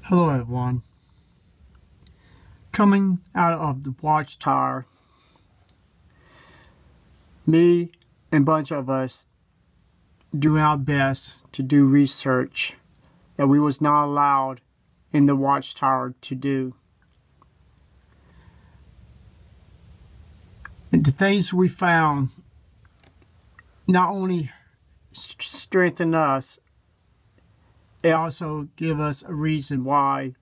Hello everyone. Coming out of the watchtower, me and a bunch of us doing our best to do research that we was not allowed in the watchtower to do. And the things we found not only strengthen us, it also give us a reason why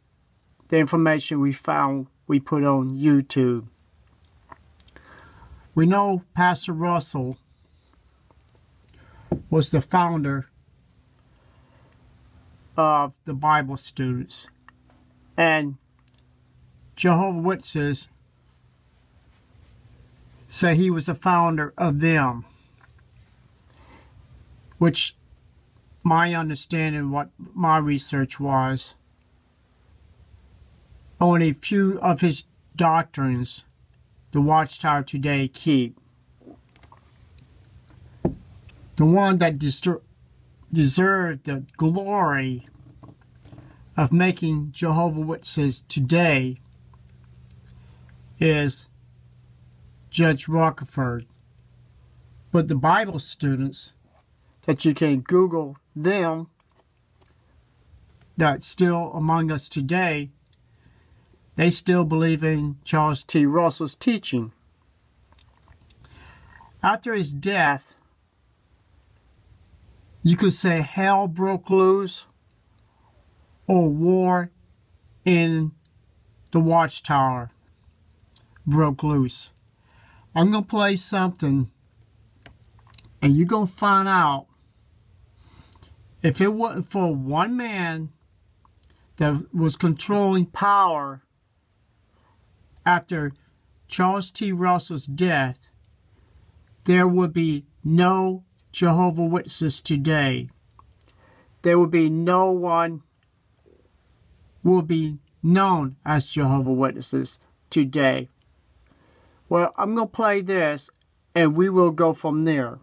the information we found we put on YouTube. We know Pastor Russell was the founder of the Bible students, and Jehovah Witnesses say he was the founder of them, which my understanding, what my research was, only a few of his doctrines the Watchtower today keep. The one that deserved the glory of making Jehovah Witnesses today is Judge Rockefeller. But the Bible students that you can Google them, that's still among us today, they still believe in Charles T. Russell's teaching. After his death, you could say hell broke loose or war in the Watchtower broke loose. I'm going to play something and you're going to find out if it wasn't for one man that was controlling power after Charles T. Russell's death, there would be no Jehovah Witnesses today. There would be no one will be known as Jehovah Witnesses today. Well, I'm going to play this and we will go from there.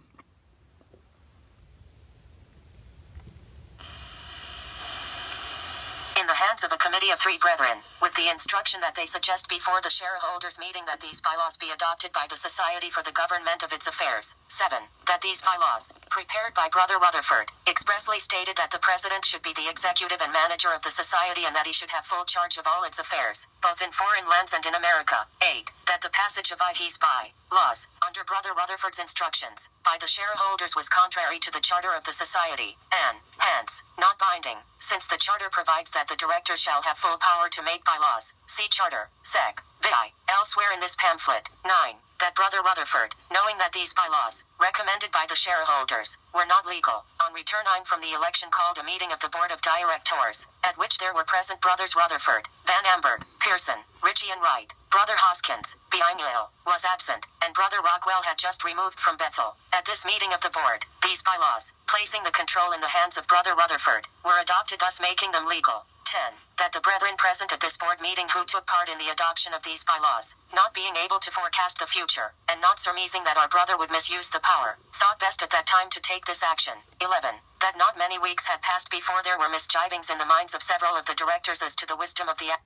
Of a committee of 3 brethren, with the instruction that they suggest before the shareholders' meeting that these bylaws be adopted by the Society for the Government of its Affairs. 7. That these bylaws, prepared by Brother Rutherford, expressly stated that the President should be the executive and manager of the Society and that he should have full charge of all its affairs, both in foreign lands and in America. 8. That the passage of these bylaws, under Brother Rutherford's instructions, by the shareholders was contrary to the charter of the Society, and, hence, not binding, since the charter provides that the directors shall have full power to make bylaws. See Charter, Sec. Vi. Elsewhere in this pamphlet. 9. That Brother Rutherford, knowing that these bylaws, recommended by the shareholders, were not legal, on return from the election called a meeting of the Board of Directors, at which there were present Brothers Rutherford, Van Amberg, Pearson, Ritchie and Wright. Brother Hoskins, Biennial, was absent, and Brother Rockwell had just removed from Bethel. At this meeting of the board, these bylaws, placing the control in the hands of Brother Rutherford, were adopted, thus making them legal. 10. That the brethren present at this board meeting who took part in the adoption of these bylaws, not being able to forecast the future, and not surmising that our brother would misuse the power, thought best at that time to take this action. 11. That not many weeks had passed before there were misgivings in the minds of several of the directors as to the wisdom of the act.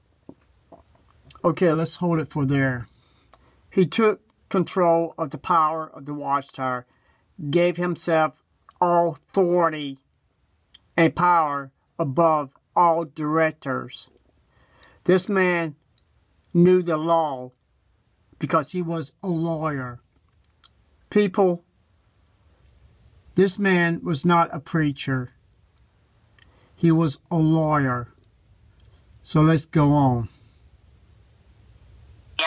Okay, let's hold it for there. He took control of the power of the Watchtower, gave himself all authority and power above all directors. This man knew the law because he was a lawyer. People, this man was not a preacher. He was a lawyer. So let's go on.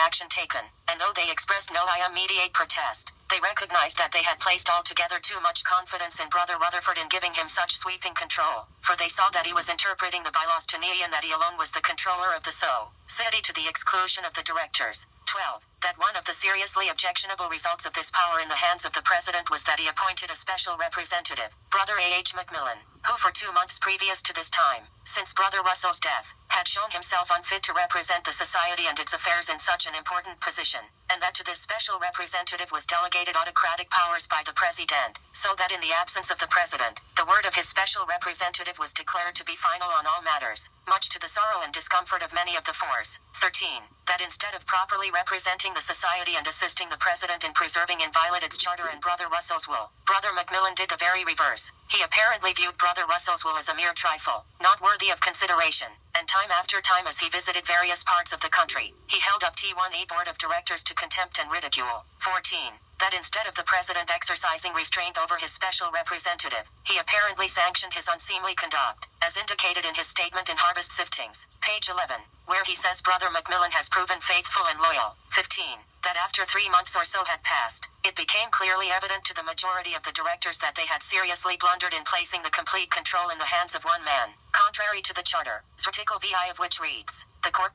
Action taken, and though they expressed no immediate protest, they recognized that they had placed altogether too much confidence in Brother Rutherford in giving him such sweeping control, for they saw that he was interpreting the bylaws to knee and that he alone was the controller of the Society to the exclusion of the directors. 12. That one of the seriously objectionable results of this power in the hands of the President was that he appointed a special representative, Brother A.H. Macmillan, who for 2 months previous to this time, since Brother Russell's death, had shown himself unfit to represent the Society and its affairs in such an important position, and that to this special representative was delegated autocratic powers by the President, so that in the absence of the President, the word of his special representative was declared to be final on all matters, much to the sorrow and discomfort of many of the force. 13. That instead of properly representing the Society and assisting the President in preserving inviolate its charter and Brother Russell's will, Brother Macmillan did the very reverse. He apparently viewed Brother Russell's will as a mere trifle, not worthy of consideration, and time after time as he visited various parts of the country, he held up T1E Board of Directors to contempt and ridicule. 14. That instead of the President exercising restraint over his special representative, he apparently sanctioned his unseemly conduct, as indicated in his statement in Harvest Siftings, page 11, where he says Brother Macmillan has proven faithful and loyal. 15. That after 3 months or so had passed, it became clearly evident to the majority of the directors that they had seriously blundered in placing the complete control in the hands of one man, contrary to the charter, article VI of which reads, the court.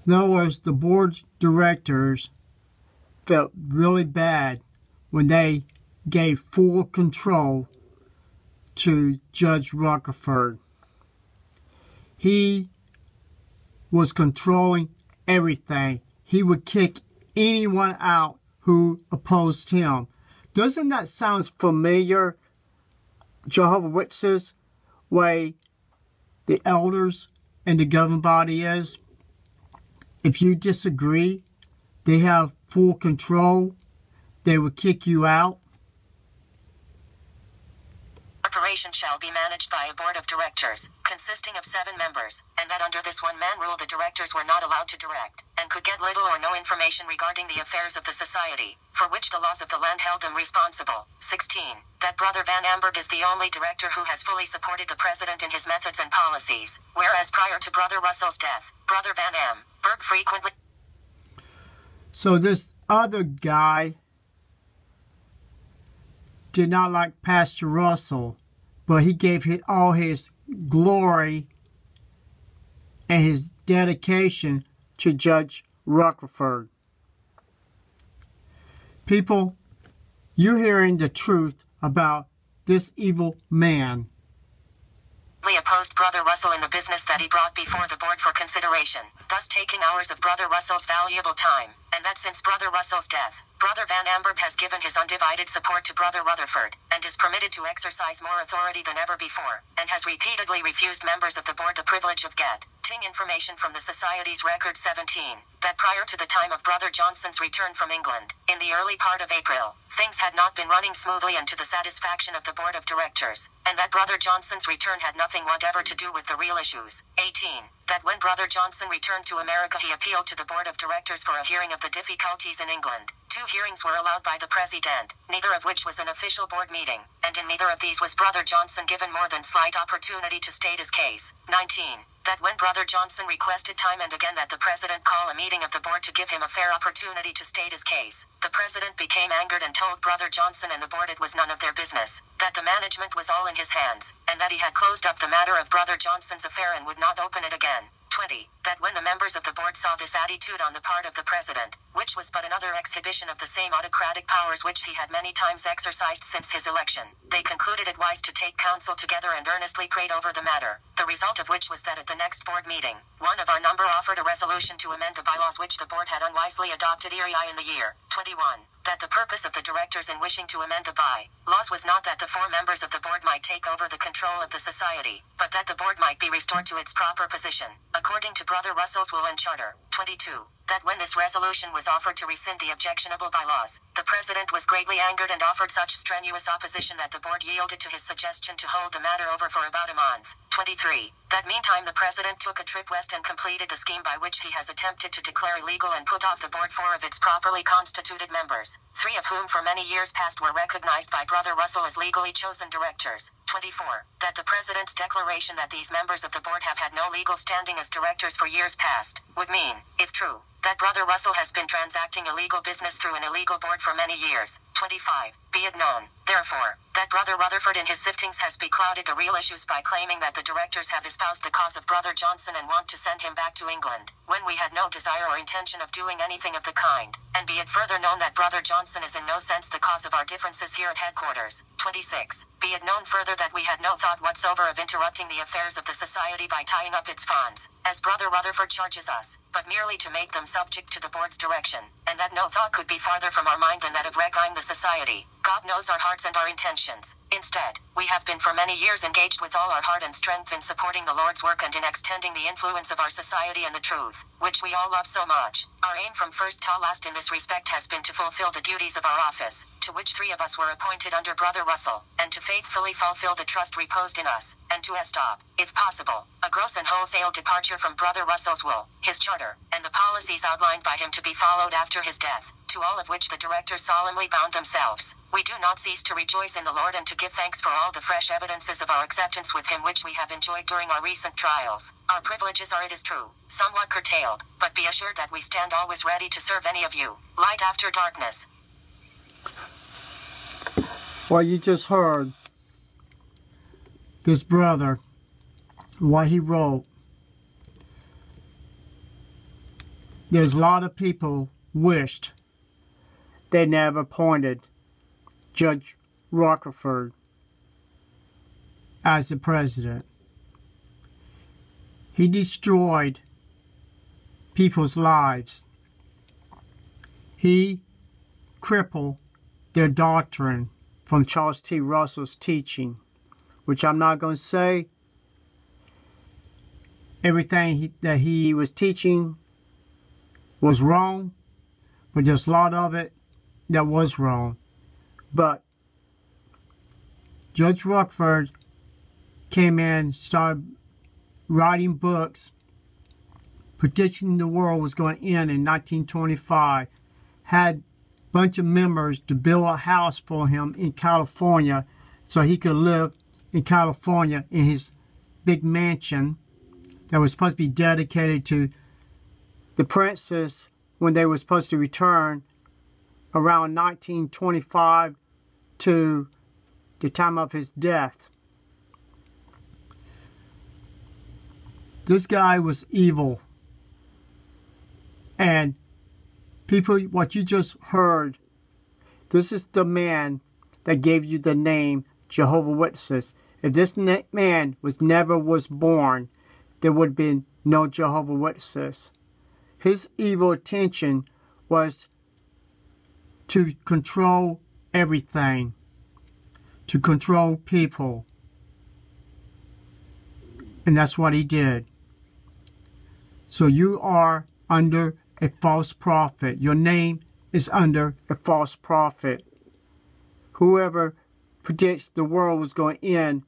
In other words, the board directors felt really bad when they gave full control to Judge Rutherford. He was controlling everything. He would kick anyone out who opposed him. Doesn't that sound familiar, Jehovah's Witnesses, way the elders and the governing body is? If you disagree, they have full control. They will kick you out. Corporation shall be managed by a board of directors, consisting of 7 members, and that under this one-man rule the directors were not allowed to direct, and could get little or no information regarding the affairs of the society, for which the laws of the land held them responsible. 16. That Brother Van Amberg is the only director who has fully supported the President in his methods and policies, whereas prior to Brother Russell's death, Brother Van Amberg frequently... So this other guy did not like Pastor Russell, but he gave all his glory and his dedication to Judge Rutherford. People, you're hearing the truth about this evil man. Opposed Brother Russell in the business that he brought before the board for consideration, thus taking hours of Brother Russell's valuable time, and that since Brother Russell's death, Brother Van Amberg has given his undivided support to Brother Rutherford, and is permitted to exercise more authority than ever before, and has repeatedly refused members of the board the privilege of getting information from the Society's record. 17. That prior to the time of Brother Johnson's return from England, in the early part of April, things had not been running smoothly and to the satisfaction of the board of directors, and that Brother Johnson's return had nothing whatever to do with the real issues. 18. That when Brother Johnson returned to America he appealed to the board of directors for a hearing of the difficulties in England. 2 hearings were allowed by the President, neither of which was an official board meeting, and in neither of these was Brother Johnson given more than slight opportunity to state his case. 19. That when Brother Johnson requested time and again that the President call a meeting of the board to give him a fair opportunity to state his case, the President became angered and told Brother Johnson and the board it was none of their business, that the management was all in his hands, and that he had closed up the matter of Brother Johnson's affair and would not open it again. 20. That when the members of the board saw this attitude on the part of the President, which was but another exhibition of the same autocratic powers which he had many times exercised since his election, they concluded it wise to take counsel together and earnestly prayed over the matter, the result of which was that at the next board meeting, one of our number offered a resolution to amend the bylaws which the board had unwisely adopted in the year 21. That the purpose of the directors in wishing to amend the bylaws was not that the 4 members of the board might take over the control of the society, but that the board might be restored to its proper position, according to Brother Russell's will and charter. 22. That when this resolution was offered to rescind the objectionable bylaws, the President was greatly angered and offered such strenuous opposition that the board yielded to his suggestion to hold the matter over for about a month. 23. That meantime the President took a trip west and completed the scheme by which he has attempted to declare illegal and put off the board 4 of its properly constituted members, 3 of whom for many years past were recognized by Brother Russell as legally chosen directors. 24. That the President's declaration that these members of the board have had no legal standing as directors for years past, would mean, if true, that Brother Russell has been transacting illegal business through an illegal board for many years. 25. Be it known, therefore, that Brother Rutherford in his siftings has beclouded the real issues by claiming that the directors have his espoused the cause of Brother Johnson and want to send him back to England, when we had no desire or intention of doing anything of the kind. And be it further known that Brother Johnson is in no sense the cause of our differences here at headquarters. 26. Be it known further that we had no thought whatsoever of interrupting the affairs of the society by tying up its funds, as Brother Rutherford charges us, but merely to make them subject to the board's direction, and that no thought could be farther from our mind than that of wrecking the society. God knows our hearts and our intentions. Instead, we have been for many years engaged with all our heart and strength in supporting the Lord's work and in extending the influence of our society and the truth, which we all love so much. Our aim from first to last in this respect has been to fulfill the duties of our office, to which 3 of us were appointed under Brother Russell, and to faithfully fulfill the trust reposed in us, and to stop, if possible, a gross and wholesale departure from Brother Russell's will, his charter, and the policies outlined by him to be followed after his death, to all of which the directors solemnly bound themselves. We do not cease to rejoice in the Lord and to give thanks for all the fresh evidences of our acceptance with him which we have enjoyed during our recent trials. Our privileges are, it is true, somewhat curtailed, but be assured that we stand always ready to serve any of you. Light after darkness. Well, you just heard this brother, what he wrote. There's a lot of people wished they never appointed Judge Rutherford as the president. He destroyed people's lives. He crippled their doctrine from Charles T. Russell's teaching, which I'm not going to say everything that he was teaching was wrong, but there's a lot of it that was wrong. But Judge Rutherford came in, started writing books, predicting the world was going to end in 1925, had a bunch of members to build a house for him in California so he could live in California in his big mansion that was supposed to be dedicated to the princes when they were supposed to return around 1925 to the time of his death. This guy was evil. And people, what you just heard, this is the man that gave you the name Jehovah's Witnesses. If this man never was born, there would have been no Jehovah's Witnesses. His evil intention was to control everything, to control people. And that's what he did. So you are under a false prophet. Your name is under a false prophet. Whoever predicts the world was going to end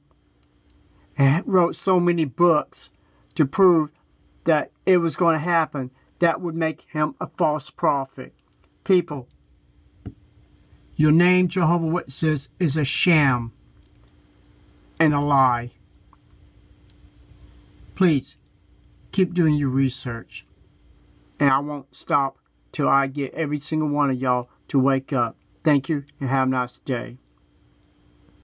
and wrote so many books to prove that it was going to happen, that would make him a false prophet. People, your name, Jehovah's Witnesses, is a sham and a lie. Please, keep doing your research. And I won't stop till I get every single one of y'all to wake up. Thank you and have a nice day.